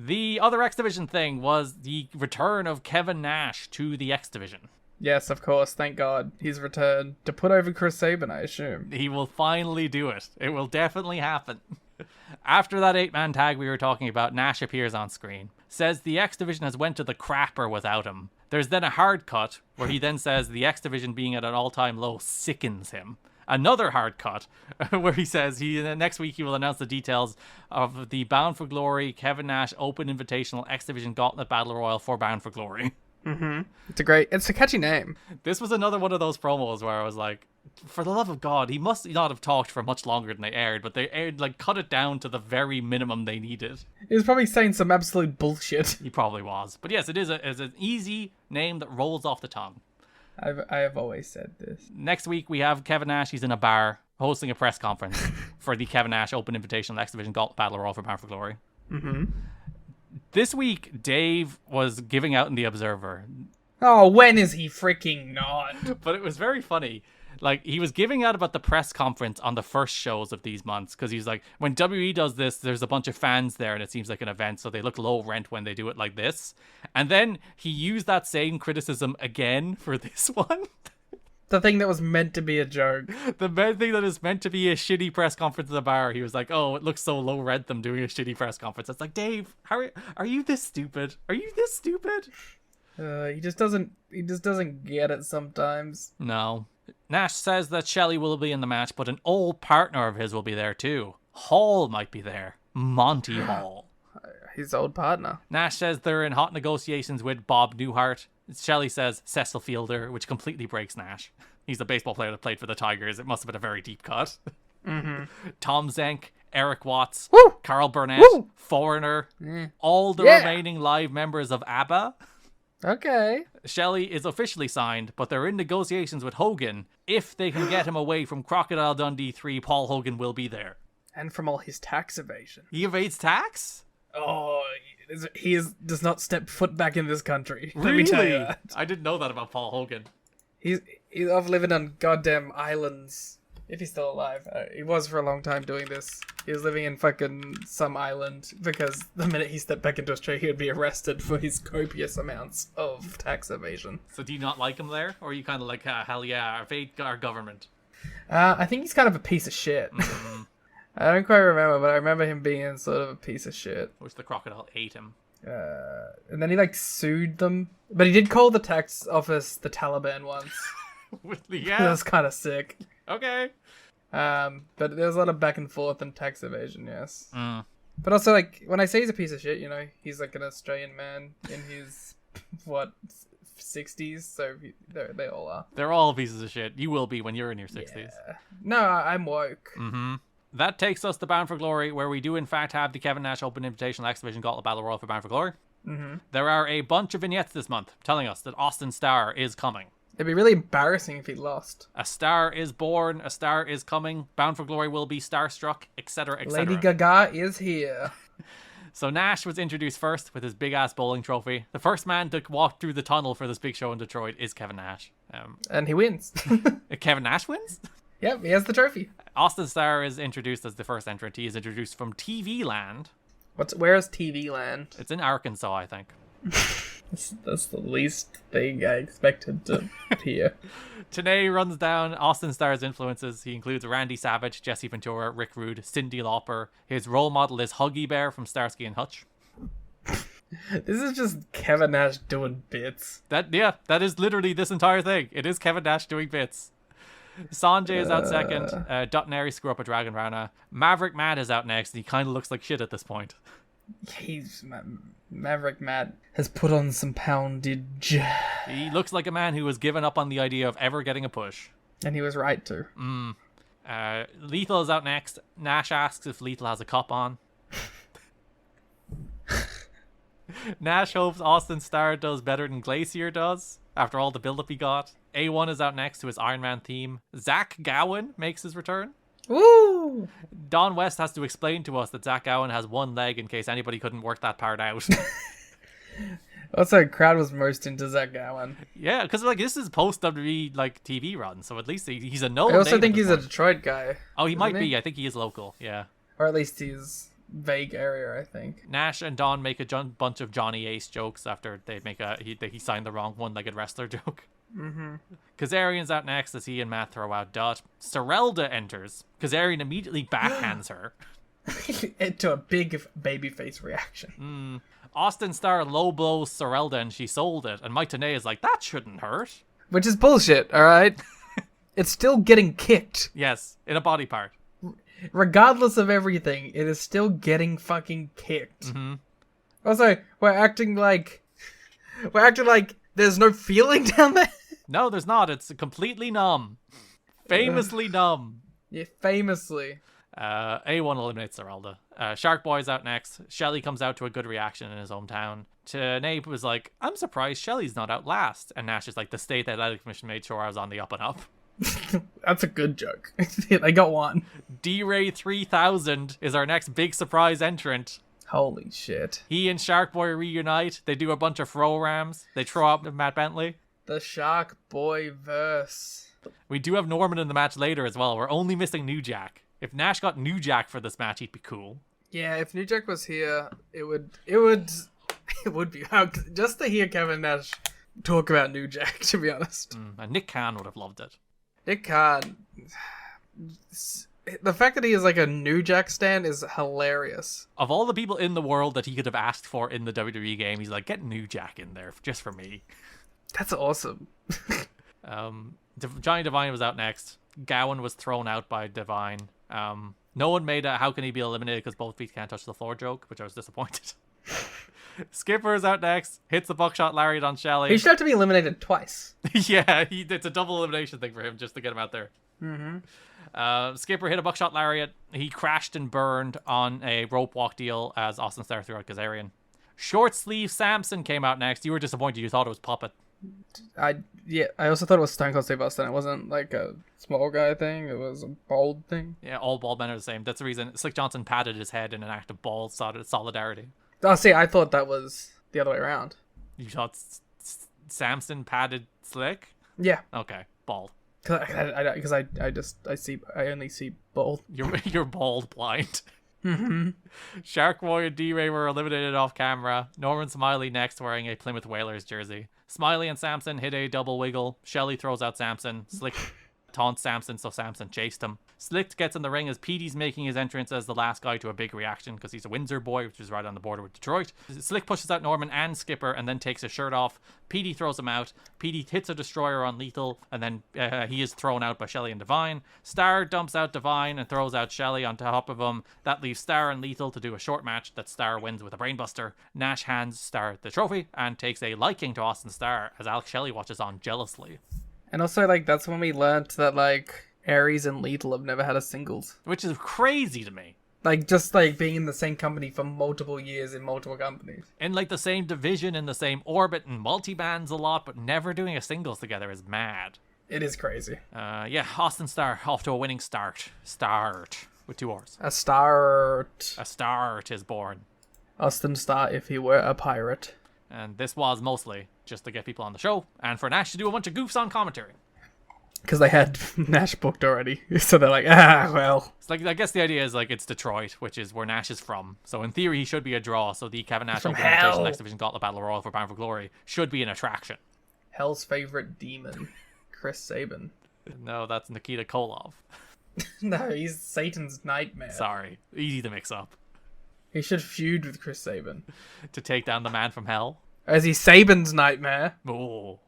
The other X Division thing was the return of Kevin Nash to the X Division. Yes, of course. Thank God. He's returned to put over Chris Sabin, I assume. He will finally do it. It will definitely happen. After that 8-man tag we were talking about, Nash appears on screen. Says the X Division has went to the crapper without him. There's then a hard cut where he then says the X Division being at an all-time low sickens him. Another hard cut where he says next week he will announce the details of the Bound for Glory Kevin Nash Open Invitational X Division Gauntlet Battle Royal for Bound for Glory. Mm-hmm. It's a catchy name. This was another one of those promos where I was like, for the love of God, he must not have talked for much longer than they aired, but they aired, like, cut it down to the very minimum they needed. He was probably saying some absolute bullshit. He probably was. But yes, it is an easy name that rolls off the tongue. I have always said this. Next week, we have Kevin Nash. He's in a bar hosting a press conference for the Kevin Nash Open Invitational X Division Gauntlet Battle Royal for Bound for Glory. Mm-hmm. This week, Dave was giving out in The Observer. Oh, when is he freaking not? But it was very funny. Like, he was giving out about the press conference on the first shows of these months, because he's like, when WE does this, there's a bunch of fans there, and it seems like an event, so they look low rent when they do it like this. And then he used that same criticism again for this one. The thing that was meant to be a joke. The main thing that is meant to be a shitty press conference at the bar. He was like, oh, it looks so low rent them doing a shitty press conference. It's like, Dave, are you this stupid? Are you this stupid? He just doesn't get it sometimes. No. Nash says that Shelley will be in the match, but an old partner of his will be there too. Hall might be there. Monty Hall. His old partner. Nash says they're in hot negotiations with Bob Newhart. Shelley says Cecil Fielder, which completely breaks Nash. He's a baseball player that played for the Tigers. It must have been a very deep cut. Mm-hmm. Tom Zenk, Eric Watts, Woo! Carl Burnett, Woo! Foreigner, all the remaining live members of ABBA. Okay. Shelley is officially signed, but they're in negotiations with Hogan. If they can get him away from Crocodile Dundee 3, Paul Hogan will be there. And from all his tax evasion. He evades tax? Oh, does not step foot back in this country. Really? Let me tell you that. I didn't know that about Paul Hogan. He's off living on goddamn islands. If he's still alive. He was for a long time doing this. He was living in fucking some island because the minute he stepped back into Australia, he would be arrested for his copious amounts of tax evasion. So do you not like him there? Or are you kind of like, hell yeah, evade our government? I think he's kind of a piece of shit. Mm-hmm. I don't quite remember, but I remember him being sort of a piece of shit. Which the crocodile ate him. And then he sued them. But he did call the tax office the Taliban once. Yeah. That was kind of sick. Okay. But there's a lot of back and forth and tax evasion, yes. Mm. But also, when I say he's a piece of shit, he's an Australian man in his, 60s, so they all are. They're all pieces of shit. You will be when you're in your 60s. Yeah. No, I'm woke. Mm-hmm. That takes us to Bound for Glory, where we do in fact have the Kevin Nash Open Invitational X Division Gauntlet Battle Royal for Bound for Glory. Mm-hmm. There are a bunch of vignettes this month telling us that Austin Starr is coming. It'd be really embarrassing if he lost. A star is born, a star is coming, Bound for Glory will be starstruck, etc., etc. Lady Gaga is here. So Nash was introduced first with his big-ass bowling trophy. The first man to walk through the tunnel for this big show in Detroit is Kevin Nash. And he wins. Kevin Nash wins? Yep, he has the trophy. Austin Starr is introduced as the first entrant. He is introduced from TV Land. Where's TV Land? It's in Arkansas, I think. That's the least thing I expected to hear. TNA runs down Austin Starr's influences. He includes Randy Savage, Jesse Ventura, Rick Rude, Cyndi Lauper. His role model is Huggy Bear from Starsky and Hutch. This is just Kevin Nash doing bits. That is literally this entire thing. It is Kevin Nash doing bits. Sanjay is out second. Duttonary screw up a Dragon Rana. Maverick Matt is out next, and he kind of looks like shit at this point. Maverick Matt has put on some poundage. He looks like a man who has given up on the idea of ever getting a push. And he was right to. Lethal is out next. Nash asks if Lethal has a cup on. Nash hopes Austin Starr does better than Glacier does after all the build-up he got. A1 is out next to his Iron Man theme. Zach Gowen makes his return. Woo! Don West has to explain to us that Zach Gowen has one leg in case anybody couldn't work that part out. Also, crowd was most into Zach Gowen. Yeah, because this is post WWE TV run, so at least he's a known. I also think he's a Detroit guy. Oh, he might be. I think he is local. Yeah. Or at least he's vague area, I think. Nash and Don make a bunch of Johnny Ace jokes after they make he signed the wrong one-legged wrestler joke. Mm-hmm. Kazarian's out next as he and Matt throw out Dot. Sorelda enters. Kazarian immediately backhands her. Into a big babyface reaction. Austin Starr low blows Sorelda and she sold it. And Mike Tenay is like, that shouldn't hurt. Which is bullshit, alright? It's still getting kicked. Yes, in a body part. Regardless of everything, it is still getting fucking kicked. Mm-hmm. Also, we're acting like there's no feeling down there. No, there's not. It's completely numb. Famously numb. Yeah, famously. A1 eliminates Sorelda. Shark Boy's out next. Shelly comes out to a good reaction in his hometown. Nape was like, I'm surprised Shelly's not out last. And Nash is like, the State Athletic Commission made sure I was on the up and up. That's a good joke. I got one. D-Ray 3000 is our next big surprise entrant. Holy shit. He and Shark Boy reunite. They do a bunch of throw rams. They throw out Matt Bentley. The Shark Boy verse. We do have Norman in the match later as well. We're only missing New Jack. If Nash got New Jack for this match, he'd be cool. Yeah, if New Jack was here, it would be just to hear Kevin Nash talk about New Jack, to be honest. And Nick Khan would have loved it. Nick Khan, the fact that he is like a New Jack stan is hilarious. Of all the people in the world that he could have asked for in the WWE game, he's like, get New Jack in there just for me. That's awesome. Johnny Devine was out next. Gowan was thrown out by Devine. No one made a how can he be eliminated because both feet can't touch the floor joke, which I was disappointed. Skipper is out next. Hits the buckshot lariat on Shelly. He should have to be eliminated twice. Yeah, it's a double elimination thing for him just to get him out there. Mm-hmm. Skipper hit a buckshot lariat. He crashed and burned on a rope walk deal as Austin Starr threw out Kazarian. Short sleeve Samson came out next. You were disappointed. You thought it was Puppet. I also thought it was Stone Cold Steve Austin. It wasn't like a small guy thing. It was a bald thing. Yeah, all bald men are the same. That's the reason Slick Johnson patted his head in an act of bald solidarity. Oh, see, I thought that was the other way around. You thought Samson patted Slick? Yeah. Okay, bald. Because I only see bald. You're bald blind. Mm-hmm. Shark Boy and D-Ray were eliminated off camera. Norman Smiley next wearing a Plymouth Whalers jersey. Smiley and Samson hit a double wiggle. Shelly throws out Samson. Slick taunts Samson, so Samson chased him. Slick gets in the ring as Petey's making his entrance as the last guy to a big reaction because he's a Windsor boy, which is right on the border with Detroit. Slick pushes out Norman and Skipper and then takes his shirt off. Petey throws him out. Petey hits a destroyer on Lethal and then he is thrown out by Shelly and Devine. Starr dumps out Devine and throws out Shelly on top of him. That leaves Starr and Lethal to do a short match that Starr wins with a brainbuster. Nash hands Starr the trophy and takes a liking to Austin Starr as Alex Shelley watches on jealously. And also, like, that's when we learned that, like, Aries and Lethal have never had a singles. Which is crazy to me. Like, just, like, being in the same company for multiple years in multiple companies. In, like, the same division, in the same orbit, and multi-bands a lot, but never doing a singles together is mad. It is crazy. Yeah, Austin Starr off to a winning start. Start. With 2 R's. A start. A start is born. Austin Starr if he were a pirate. And this was mostly just to get people on the show, and for Nash to do a bunch of goofs on commentary. Because they had Nash booked already. So they're like, well. It's like, I guess the idea is, like, it's Detroit, which is where Nash is from. So in theory, he should be a draw. So the Kevin Nash Open Invitation Next Division Gauntlet Battle Royal for Bound for Glory should be an attraction. Hell's favorite demon, Chris Sabin. No, that's Nikita Koloff. No, he's Satan's nightmare. Sorry. Easy to mix up. He should feud with Chris Sabin. To take down the man from hell. As he's Sabin's nightmare. Oh.